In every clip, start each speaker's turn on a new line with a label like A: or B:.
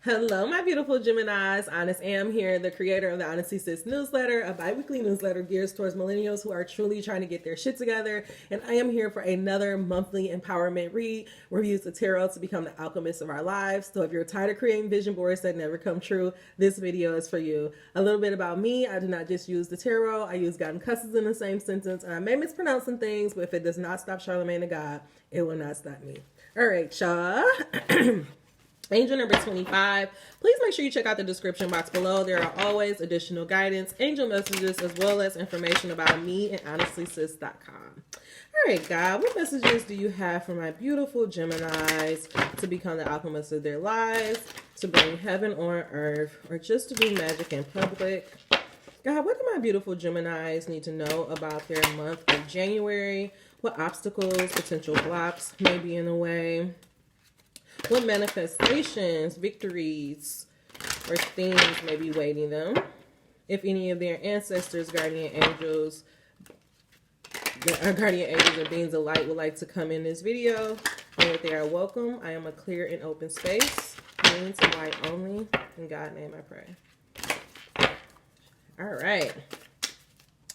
A: Hello, my beautiful Geminis. Honest Am here, the creator of the Honesty Sis newsletter, a bi-weekly newsletter geared towards millennials who are truly trying to get their shit together. And I am here for another monthly empowerment read where we use the tarot to become the alchemists of our lives. So if you're tired of creating vision boards that never come true, this video is for you. A little bit about me. I do not just use the tarot. I use God and cusses in the same sentence. And I may mispronounce some things, but if it does not stop Charlemagne the God, it will not stop me. All right, y'all. Angel number 25. Please make sure you check out the description box below. There are always additional guidance, angel messages, as well as information about me at honestlysis.com. All right, God, what messages do you have for my beautiful Geminis to become the alchemists of their lives, to bring heaven on earth, or just to do magic in public? God, what do my beautiful Geminis need to know about their month of January? What obstacles, potential blocks may be in the way? What manifestations, victories, or things may be waiting them? If any of their ancestors, guardian angels, or beings of light would like to come in this video, know that they are welcome. I am a clear and open space. Beings of light only. In God's name I pray. All right.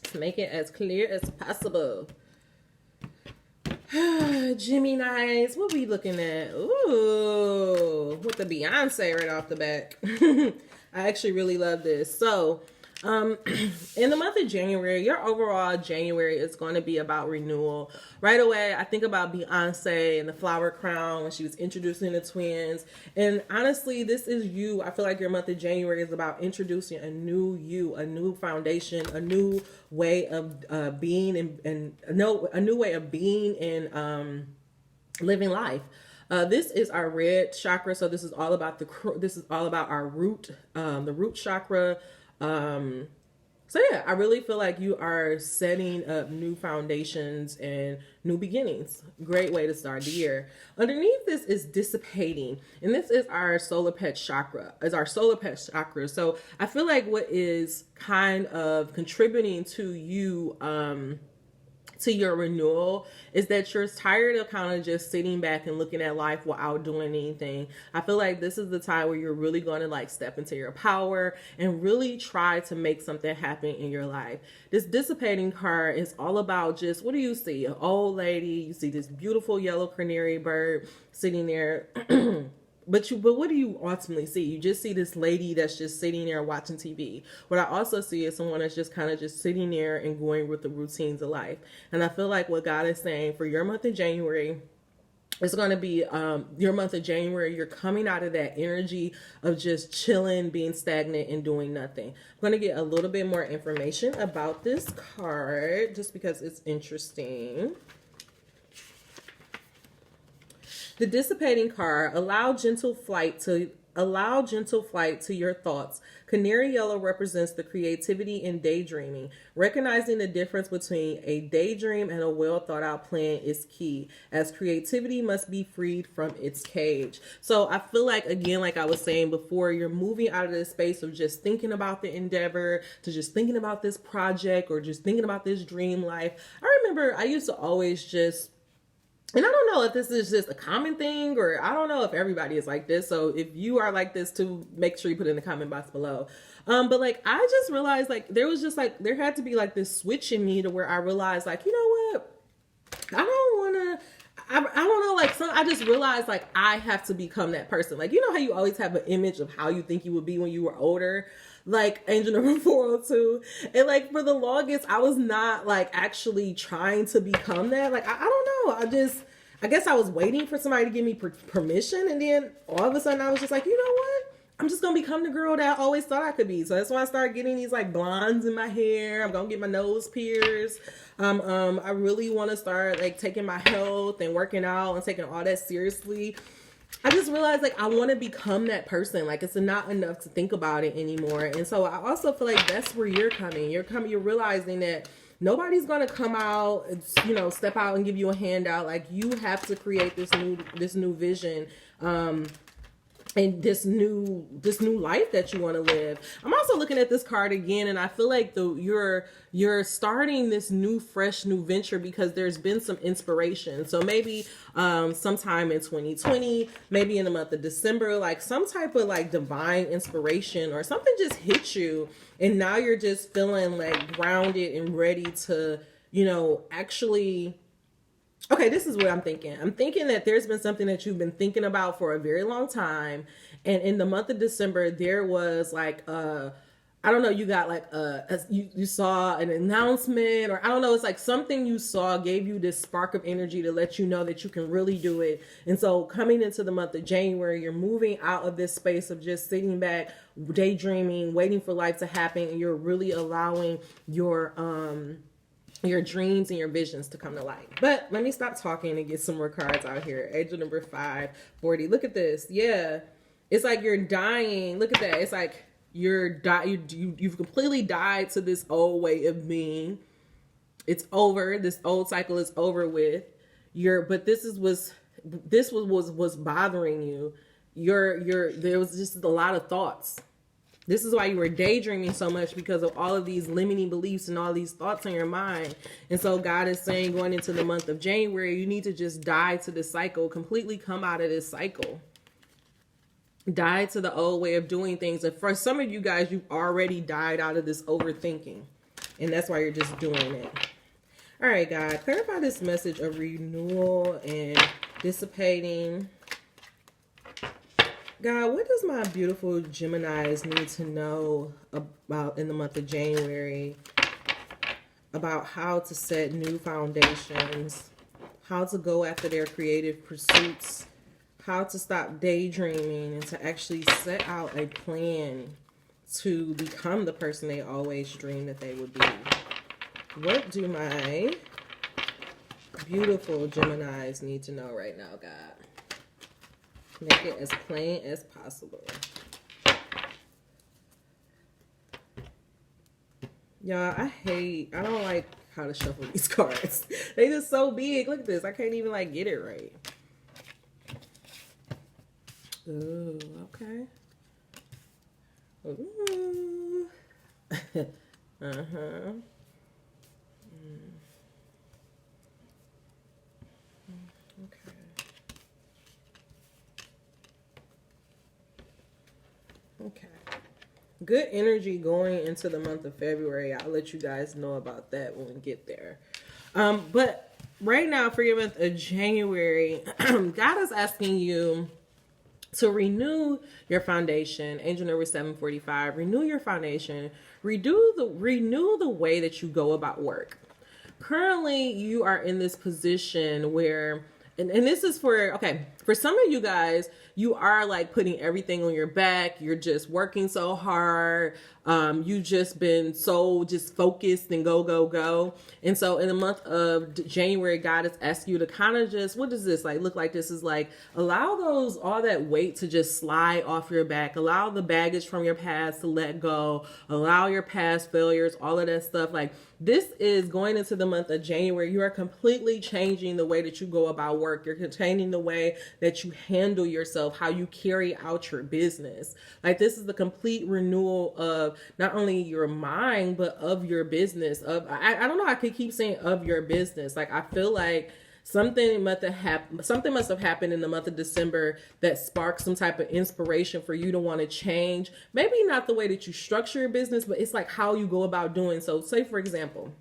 A: Let's make it as clear as possible. Geminis, what we looking at? Ooh, with the Beyonce right off the back. I actually really love this. So, in the month of January, your overall January is going to be about renewal. Right away, I think about Beyonce and the flower crown when she was introducing the twins. And honestly, this is you. I feel like your month of January is about introducing a new you, a new foundation, a new way of being and a new way of being and living life. This is our red chakra, so this is all about our root, the root chakra. So yeah, I really feel like you are setting up new foundations and new beginnings. Great way to start the year. Underneath this is dissipating, and this is our solar plexus chakra. So I feel like what is kind of contributing to you, to your renewal is that you're tired of kind of just sitting back and looking at life without doing anything. I feel like this is the time where you're really going to like step into your power and really try to make something happen in your life. This dissipating card is all about just, what do you see? An old lady, you see this beautiful yellow canary bird sitting there. But what do you ultimately see? You just see this lady that's just sitting there watching TV. What I also see is someone that's just kind of just sitting there and going with the routines of life. And I feel like what God is saying for your month of January, it's going to be your month of January. You're coming out of that energy of just chilling, being stagnant, and doing nothing. I'm going to get a little bit more information about this card just because it's interesting. The dissipating card, allow gentle flight to your thoughts. Canary yellow represents the creativity and daydreaming. Recognizing the difference between a daydream and a well thought out plan is key, as creativity must be freed from its cage. So I feel like, again, like I was saying before, you're moving out of the space of just thinking about the endeavor to just thinking about this project or just thinking about this dream life. I remember I used to always just, and I don't know if this is just a common thing or I don't know if everybody is like this. So if you are like this too, make sure you put it in the comment box below. But like, I just realized like there had to be like this switch in me to where I realized like, you know what? I don't know, like I just realized like I have to become that person. Like, you know how you always have an image of how you think you would be when you were older? Like angel number 402. And like for the longest, I was not like actually trying to become that. Like, I don't know. I guess I was waiting for somebody to give me permission. And then all of a sudden I was just like, you know what? I'm just going to become the girl that I always thought I could be. So that's why I started getting these like blondes in my hair. I'm going to get my nose pierced. I really want to start like taking my health and working out and taking all that seriously. I just realized like I want to become that person. Like, it's not enough to think about it anymore. And so I also feel like that's where you're coming. You're realizing that nobody's going to come out, step out and give you a handout. Like, you have to create this new vision. and this new life that you want to live. I'm also looking at this card again, and I feel like you're starting this new fresh new venture because there's been some inspiration. So maybe sometime in 2020, maybe in the month of December, like some type of like divine inspiration or something just hit you, and now you're just feeling like grounded and ready to, you know, actually. Okay, this is what I'm thinking. I'm thinking that there's been something that you've been thinking about for a very long time. And in the month of December, there was like, I don't know, you got like, you saw an announcement, or I don't know, it's like something you saw gave you this spark of energy to let you know that you can really do it. And so coming into the month of January, you're moving out of this space of just sitting back, daydreaming, waiting for life to happen. And you're really allowing your dreams and your visions to come to light. But let me stop talking and get some more cards out here. Angel number 540. Look at this. Yeah. It's like you're dying. Look at that. It's like you've completely died to this old way of being. It's over. This old cycle is over with. But this was bothering you. There was just a lot of thoughts. This is why you were daydreaming so much, because of all of these limiting beliefs and all these thoughts in your mind. And so God is saying, going into the month of January, you need to just die to this cycle, completely come out of this cycle. Die to the old way of doing things. And for some of you guys, you've already died out of this overthinking. And that's why you're just doing it. All right, God, clarify this message of renewal and dissipating. God, what does my beautiful Geminis need to know about in the month of January about how to set new foundations, how to go after their creative pursuits, how to stop daydreaming, and to actually set out a plan to become the person they always dreamed that they would be? What do my beautiful Geminis need to know right now, God? Make it as plain as possible. Y'all, I don't like how to shuffle these cards. They just so big. Look at this. I can't even like get it right. Ooh, okay. Ooh. Uh-huh. Okay. Okay. Good energy going into the month of February. I'll let you guys know about that when we get there. But right now, for your month of January, God is asking you to renew your foundation. Angel number 745. Renew your foundation. Renew the way that you go about work. Currently, you are in this position where, and this is for some of you guys, you are like putting everything on your back. You're just working so hard. You just been so just focused and go. And so in the month of January, God is asking you to kind of just, what does this like look like? This is like, allow all that weight to just slide off your back. Allow the baggage from your past to let go. Allow your past failures, all of that stuff. Like, this is going into the month of January. You are completely changing the way that you go about work. You're changing the way that you handle yourself, how you carry out your business. Like, this is the complete renewal of not only your mind, but of your business. I don't know, I could keep saying of your business. Like, I feel like something must have happened in the month of December that sparked some type of inspiration for you to want to change. Maybe not the way that you structure your business, but it's like how you go about doing. So say, for example,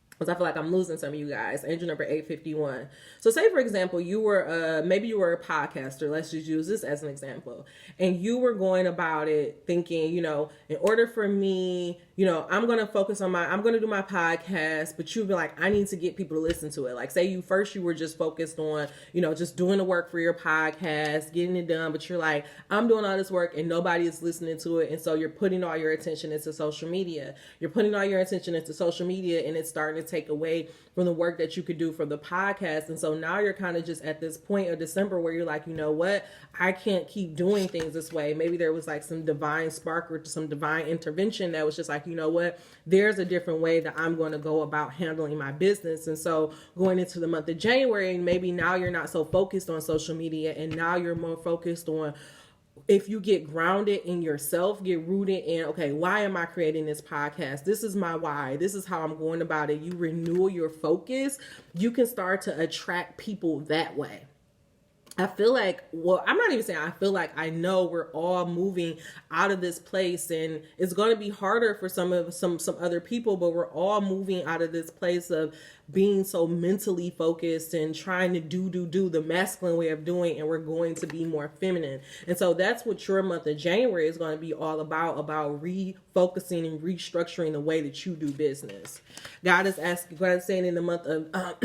A: because I feel like I'm losing some of you guys. Angel number 851. So say, for example, you were, maybe you were a podcaster. Let's just use this as an example. And you were going about it thinking, in order for me, I'm going to focus on I'm going to do my podcast, but you'd be like, I need to get people to listen to it. Like, say you were just focused on, just doing the work for your podcast, getting it done. But you're like, I'm doing all this work and nobody is listening to it. And so you're putting all your attention into social media. And it's starting to take away from the work that you could do for the podcast. And so now you're kind of just at this point of December where you're like, you know what? I can't keep doing things this way. Maybe there was like some divine spark or some divine intervention that was just like, you know what? There's a different way that I'm going to go about handling my business. And so going into the month of January, maybe now you're not so focused on social media, and now you're more focused on if you get grounded in yourself, get rooted in, okay, why am I creating this podcast? This is my why. This is how I'm going about it. You renew your focus. You can start to attract people that way. I feel like, well, I'm not even saying I feel like, I know we're all moving out of this place, and it's going to be harder for some other people, but we're all moving out of this place of being so mentally focused and trying to do the masculine way of doing, and we're going to be more feminine. And so that's what your month of January is going to be all about refocusing and restructuring the way that you do business. God is saying in the month of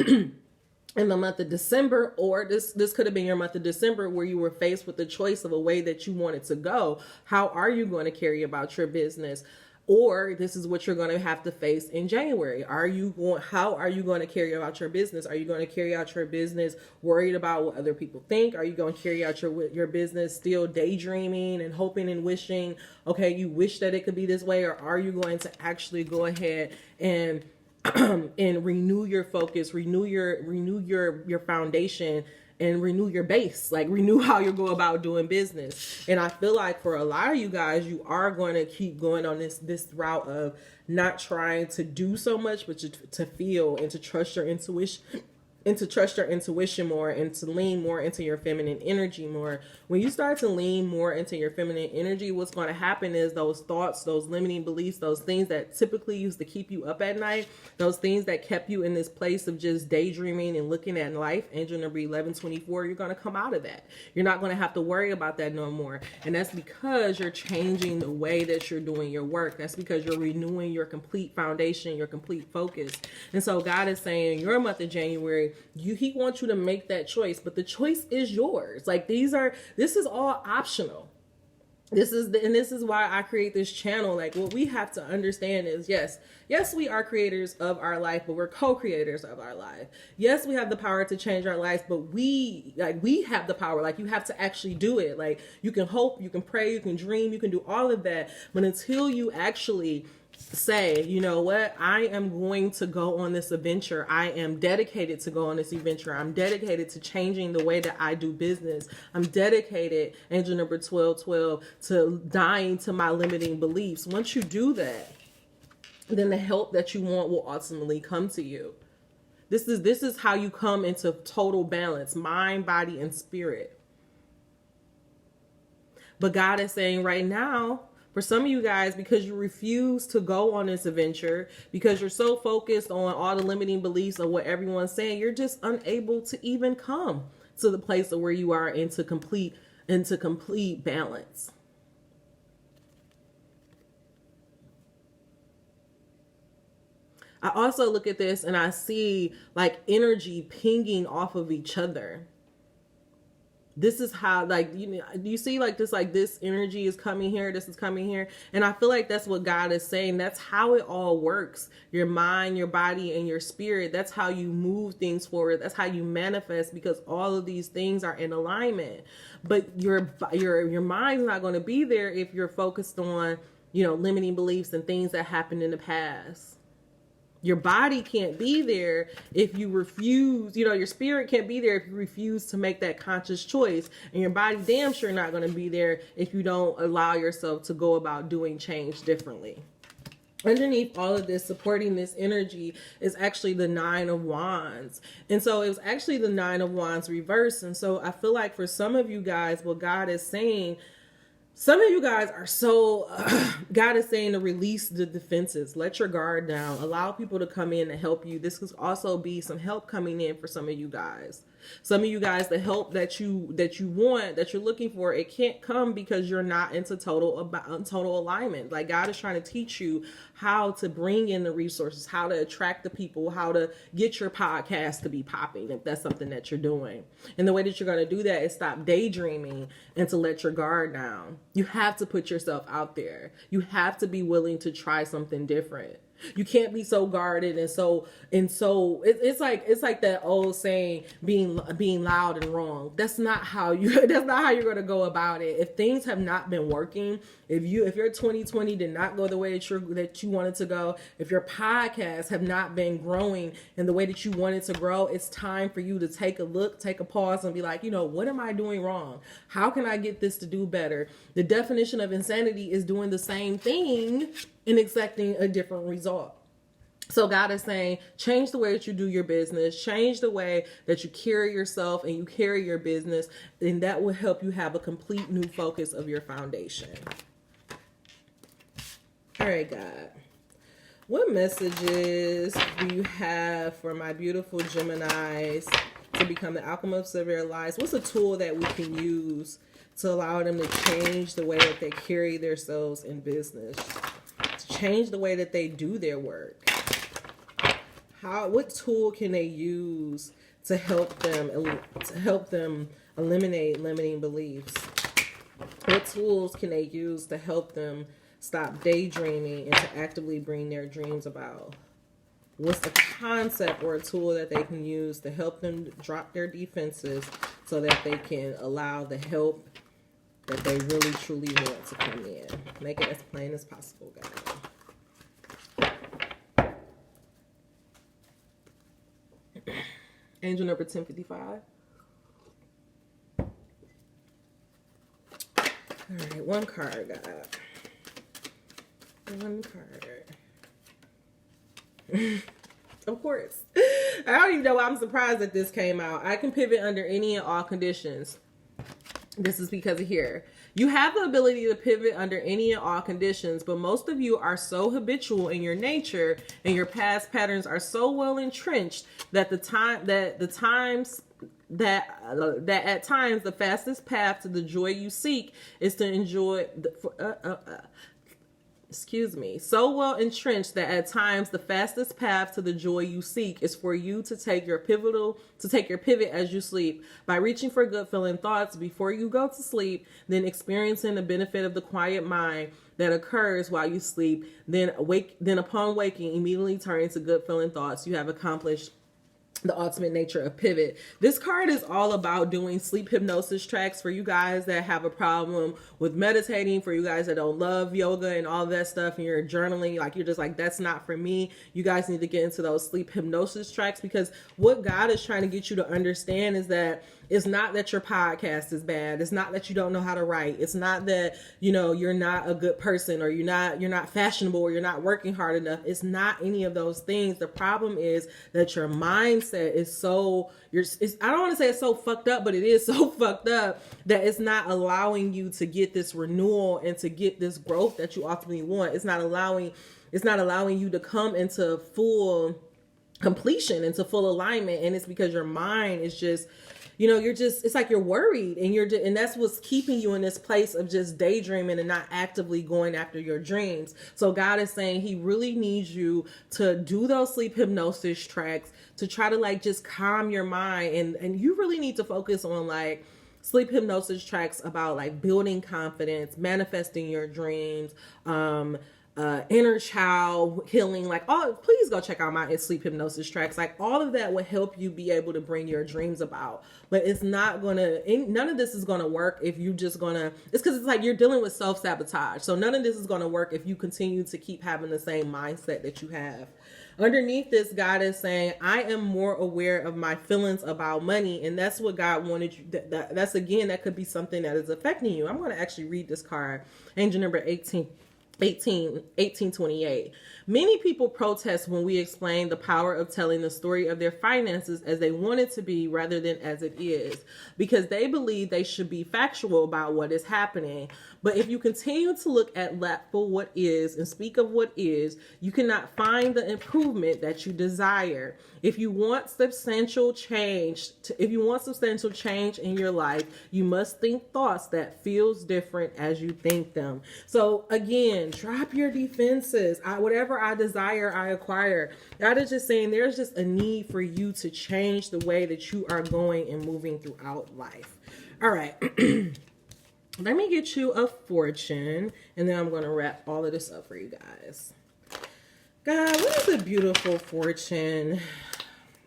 A: in the month of December, or this could have been your month of December, where you were faced with the choice of a way that you wanted to go. How are you going to carry about your business? Or this is what you're going to have to face in January. How are you going to carry out your business? Are you going to carry out your business worried about what other people think? Are you going to carry out your business still daydreaming and hoping and wishing, okay, you wish that it could be this way? Or are you going to actually go ahead and and renew your focus, renew your foundation, and renew your base, like renew how you go about doing business? And I feel like for a lot of you guys, you are going to keep going on this route of not trying to do so much, but to feel and to trust your intuition. And to trust your intuition more, and to lean more into your feminine energy more. When you start to lean more into your feminine energy, what's going to happen is those thoughts, those limiting beliefs, those things that typically used to keep you up at night, those things that kept you in this place of just daydreaming and looking at life, angel number 1124, you're going to come out of that. You're not going to have to worry about that no more. And that's because you're changing the way that you're doing your work. That's because you're renewing your complete foundation, your complete focus. And so God is saying your month of January, he wants you to make that choice, but the choice is yours. Like this is all optional. This is why I create this channel. Like, what we have to understand is, yes, we are creators of our life, but we're co-creators of our life. Yes, we have the power to change our lives, but we have the power. Like, you have to actually do it. Like, you can hope, you can pray, you can dream, you can do all of that, but until you actually say, you know what, I am going to go on this adventure. I am dedicated to go on this adventure. I'm dedicated to changing the way that I do business. I'm dedicated, angel number 1212, to dying to my limiting beliefs. Once you do that, then the help that you want will ultimately come to you. This is how you come into total balance, mind, body, and spirit. But God is saying right now, for some of you guys, because you refuse to go on this adventure, because you're so focused on all the limiting beliefs of what everyone's saying, you're just unable to even come to the place of where you are into complete balance. I also look at this and I see like energy pinging off of each other. This is how, like, you see like this energy is coming here, this is coming here. And I feel like that's what God is saying. That's how it all works. Your mind, your body, and your spirit. That's how you move things forward. That's how you manifest, because all of these things are in alignment. But your mind's not going to be there if you're focused on, limiting beliefs and things that happened in the past. Your body can't be there if you refuse, your spirit can't be there if you refuse to make that conscious choice. And your body damn sure not going to be there if you don't allow yourself to go about doing change differently. Underneath all of this, supporting this energy, is actually the 9 of Wands. And so it was actually the 9 of Wands reversed. And so I feel like for some of you guys, what God is saying, some of you guys are so, God is saying to release the defenses, let your guard down, allow people to come in to help you. This could also be some help coming in for some of you guys. Some of you guys, the help that you want, that you're looking for, it can't come because you're not into total alignment. Like, God is trying to teach you how to bring in the resources, how to attract the people, how to get your podcast to be popping, if that's something that you're doing. And the way that you're going to do that is stop daydreaming and to let your guard down. You have to put yourself out there. You have to be willing to try something different. You can't be so guarded and it's like that old saying, being loud and wrong. That's not how you're going to go about it. If things have not been working, if your 2020 did not go the way that you wanted to go, if your podcasts have not been growing in the way that you wanted to grow, it's time for you to take a look, take a pause, and be like, what am I doing wrong? How can I get this to do better? The definition of insanity is doing the same thing and expecting a different result. So God is saying, change the way that you do your business, change the way that you carry yourself and you carry your business, and that will help you have a complete new focus of your foundation. All right, God. What messages do you have for my beautiful Geminis to become the alchemists of their lives? What's a tool that we can use to allow them to change the way that they carry themselves in business? Change the way that they do their work. What tool can they use to help them eliminate limiting beliefs? What tools can they use to help them stop daydreaming and to actively bring their dreams about? What's the concept or a tool that they can use to help them drop their defenses so that they can allow the help that they really truly want to come in? Make it as plain as possible, guys. Angel number 1055. All right, one card, God. One card. Of course. I don't even know why I'm surprised that this came out. I can pivot under any and all conditions. This is because of here. You have the ability to pivot under any and all conditions, but most of you are so habitual in your nature and your past patterns are so well entrenched that at times the fastest path to the joy you seek is to enjoy so well entrenched that at times the fastest path to the joy you seek is for you to take your pivot as you sleep by reaching for good feeling thoughts before you go to sleep, then experiencing the benefit of the quiet mind that occurs while you sleep, then upon waking immediately turning to good feeling thoughts. You have accomplished the ultimate nature of pivot. This card is all about doing sleep hypnosis tracks for you guys that have a problem with meditating, for you guys that don't love yoga and all that stuff, and you're journaling, like you're just like, that's not for me. You guys need to get into those sleep hypnosis tracks, because what God is trying to get you to understand is that it's not that your podcast is bad. It's not that you don't know how to write. It's not that, you're not a good person, or you're not fashionable, or you're not working hard enough. It's not any of those things. The problem is that your mindset is so, I don't want to say it's so fucked up, but it is so fucked up that it's not allowing you to get this renewal and to get this growth that you ultimately want. It's not allowing you to come into full completion, into full alignment. And it's because your mind is just, it's like you're worried, and that's what's keeping you in this place of just daydreaming and not actively going after your dreams. So God is saying he really needs you to do those sleep hypnosis tracks to try to just calm your mind. And you really need to focus on sleep hypnosis tracks about building confidence, manifesting your dreams, inner child healing, please go check out my sleep hypnosis tracks. All of that will help you be able to bring your dreams about. But it's not none of this is gonna work if you just it's because it's you're dealing with self-sabotage. So none of this is gonna work if you continue to keep having the same mindset that you have. Underneath this, God is saying, I am more aware of my feelings about money. And that's what God wanted you. That's again, that could be something that is affecting you. I'm going to actually read this card. Angel number 1828. Many people protest when we explain the power of telling the story of their finances as they want it to be rather than as it is, because they believe they should be factual about what is happening. But if you continue to look at for what is and speak of what is, you cannot find the improvement that you desire. If you want substantial change in your life, you must think thoughts that feels different as you think them. So again, drop your defenses. Whatever I desire, I acquire. God is just saying there's just a need for you to change the way that you are going and moving throughout life. All right. Let me get you a fortune, and then I'm going to wrap all of this up for you guys. God, what is a beautiful fortune?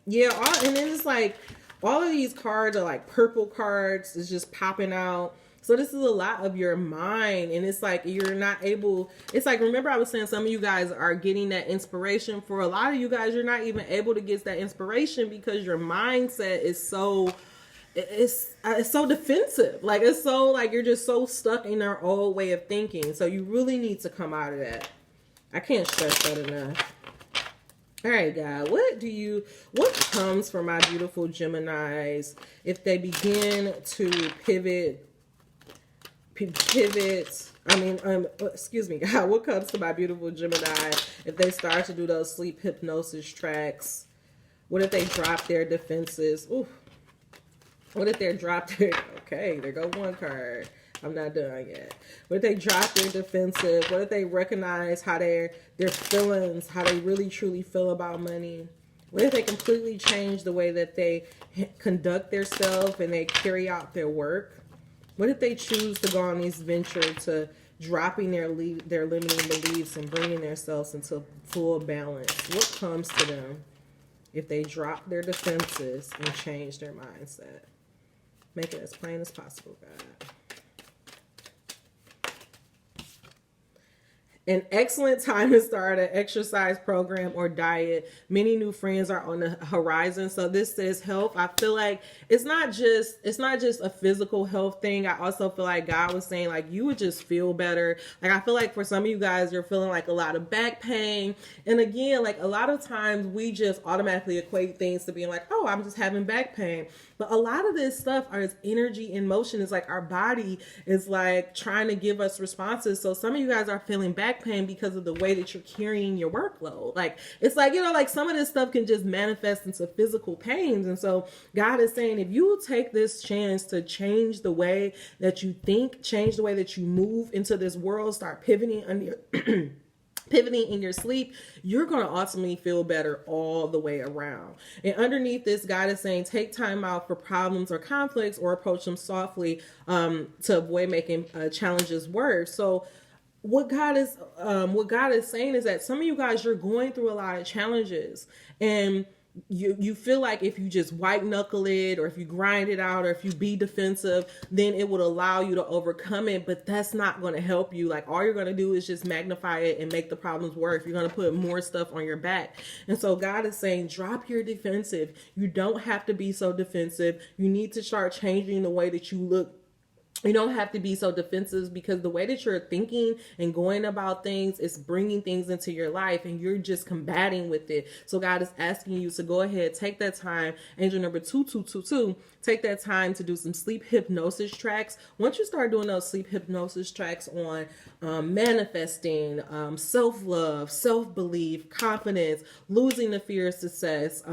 A: Yeah, and then it's like all of these cards are like purple cards. It's just popping out. So this is a lot of your mind, and it's like you're not able. It's like, remember I was saying some of you guys are getting that inspiration. For a lot of you guys, you're not even able to get that inspiration because your mindset is so it's so defensive. Like it's so like you're just so stuck in our old way of thinking. So you really need to come out of that. I can't stress that enough. All right, God, what comes for my beautiful Geminis if they begin to pivot, excuse me, God, what comes to my beautiful Gemini if they start to do those sleep hypnosis tracks? What if they drop their defenses? Ooh. What if they drop their, okay, there go one card. I'm not done yet. What if they drop their defensive? What if they recognize how their feelings, how they really truly feel about money? What if they completely change the way that they conduct themselves and they carry out their work? What if they choose to go on this venture to dropping their limiting beliefs and bringing themselves into full balance? What comes to them if they drop their defenses and change their mindset? Make it as plain as possible, God. An excellent time to start an exercise program or diet. Many new friends are on the horizon. So this says health. I feel like it's not just a physical health thing. I also feel like God was saying like you would just feel better. Like I feel like for some of you guys, you're feeling like a lot of back pain. And again, like a lot of times we just automatically equate things to being like, oh, I'm just having back pain. But a lot of this stuff is energy in motion. It's like our body is like trying to give us responses. So some of you guys are feeling back pain because of the way that you're carrying your workload. Like it's like, you know, like some of this stuff can just manifest into physical pains. And so God is saying, if you take this chance to change the way that you think, change the way that you move into this world, start pivoting under pivoting in your sleep, you're going to ultimately feel better all the way around. And underneath this, God is saying, take time out for problems or conflicts or approach them softly to avoid making challenges worse. So what God is saying is that some of you guys, you're going through a lot of challenges, and you feel like if you just white knuckle it, or if you grind it out, or if you be defensive, then it would allow you to overcome it. But that's not going to help you. Like all you're going to do is just magnify it and make the problems worse. You're going to put more stuff on your back. And so God is saying, drop your defensive. You don't have to be so defensive. You need to start changing the way that you look. You don't have to be so defensive, because the way that you're thinking and going about things is bringing things into your life, and you're just combating with it. So God is asking you to go ahead, take that time. Angel number 2222, take that time to do some sleep hypnosis tracks. Once you start doing those sleep hypnosis tracks on manifesting, self-love, self-belief, confidence, losing the fear of success,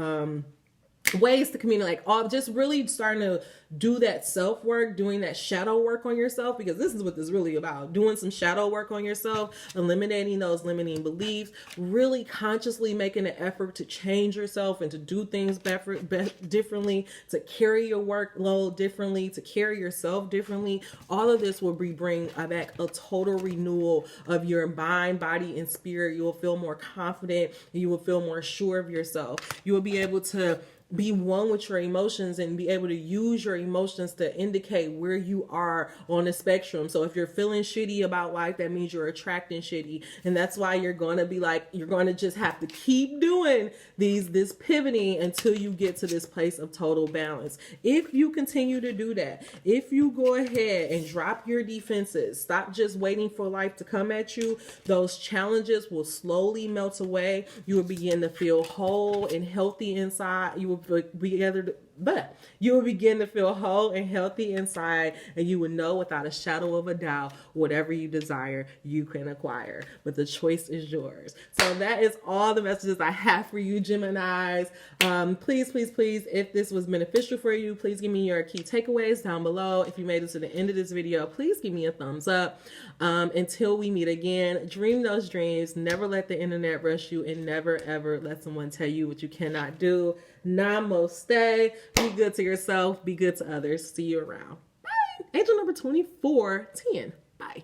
A: ways to communicate, like all just really starting to do that self-work, doing that shadow work on yourself, because this is what this is really about, doing some shadow work on yourself, eliminating those limiting beliefs, really consciously making an effort to change yourself and to do things differently, to carry your workload differently, to carry yourself differently. All of this will bring back a total renewal of your mind, body, and spirit. You will feel more confident. You will feel more sure of yourself. You will be able to be one with your emotions and be able to use your emotions to indicate where you are on the spectrum. So if you're feeling shitty about life, that means you're attracting shitty. And that's why you're going to be like, you're going to just have to keep doing this pivoting until you get to this place of total balance. If you continue to do that, if you go ahead and drop your defenses, stop just waiting for life to come at you, those challenges will slowly melt away. You will begin to feel whole and healthy inside. You will begin to feel whole and healthy inside, and you will know without a shadow of a doubt, whatever you desire, you can acquire. But the choice is yours. So that is all the messages I have for you, Geminis. Please, if this was beneficial for you, please give me your key takeaways down below. If you made it to the end of this video, please give me a thumbs up. Until we meet again, dream those dreams. Never let the internet rush you, and never ever let someone tell you what you cannot do. Namaste. Be good to yourself. Be good to others. See you around. Bye. Angel number 2410. Bye.